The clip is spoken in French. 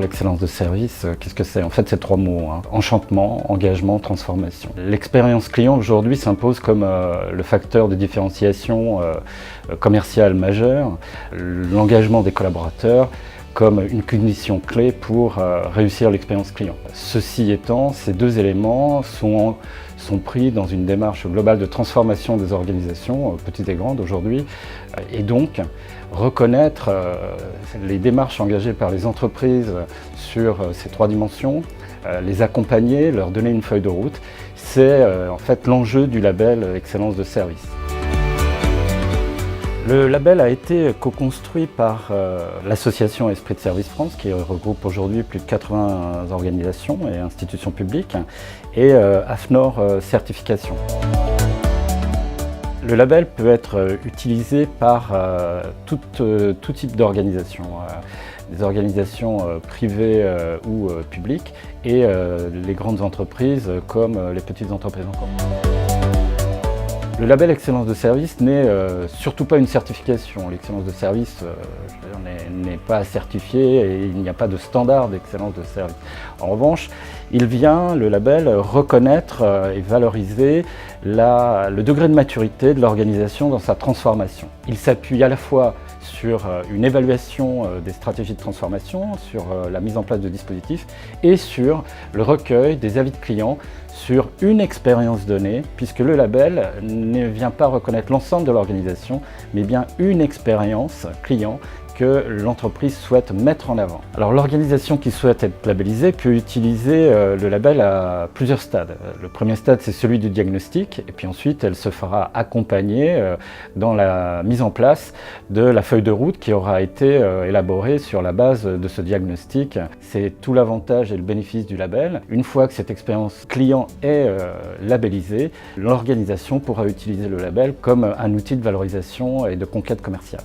l'excellence de service, qu'est-ce que c'est? En fait, c'est 3 mots, hein. Enchantement, engagement, transformation. L'expérience client aujourd'hui s'impose comme le facteur de différenciation commerciale majeure, l'engagement des collaborateurs comme une condition clé pour réussir l'expérience client. Ceci étant, ces 2 éléments sont pris dans une démarche globale de transformation des organisations, petites et grandes aujourd'hui, et donc reconnaître les démarches engagées par les entreprises sur ces 3 dimensions, les accompagner, leur donner une feuille de route, c'est en fait l'enjeu du label Excellence de service. Le label a été co-construit par l'association Esprit de Service France, qui regroupe aujourd'hui plus de 80 organisations et institutions publiques, et AFNOR Certification. Le label peut être utilisé par tout type d'organisation, des organisations privées ou publiques, et les grandes entreprises comme les petites entreprises encore. Le label Excellence de service n'est surtout pas une certification. L'excellence de service n'est pas certifiée et il n'y a pas de standard d'excellence de service. En revanche, le label, reconnaître et valoriser le degré de maturité de l'organisation dans sa transformation. Il s'appuie à la fois sur une évaluation des stratégies de transformation, sur la mise en place de dispositifs et sur le recueil des avis de clients sur une expérience donnée, puisque le label ne vient pas reconnaître l'ensemble de l'organisation, mais bien une expérience client que l'entreprise souhaite mettre en avant. Alors l'organisation qui souhaite être labellisée peut utiliser le label à plusieurs stades. Le premier stade, c'est celui du diagnostic, et puis ensuite elle se fera accompagner dans la mise en place de la feuille de route qui aura été élaborée sur la base de ce diagnostic. C'est tout l'avantage et le bénéfice du label. Une fois que cette expérience client est labellisée, l'organisation pourra utiliser le label comme un outil de valorisation et de conquête commerciale.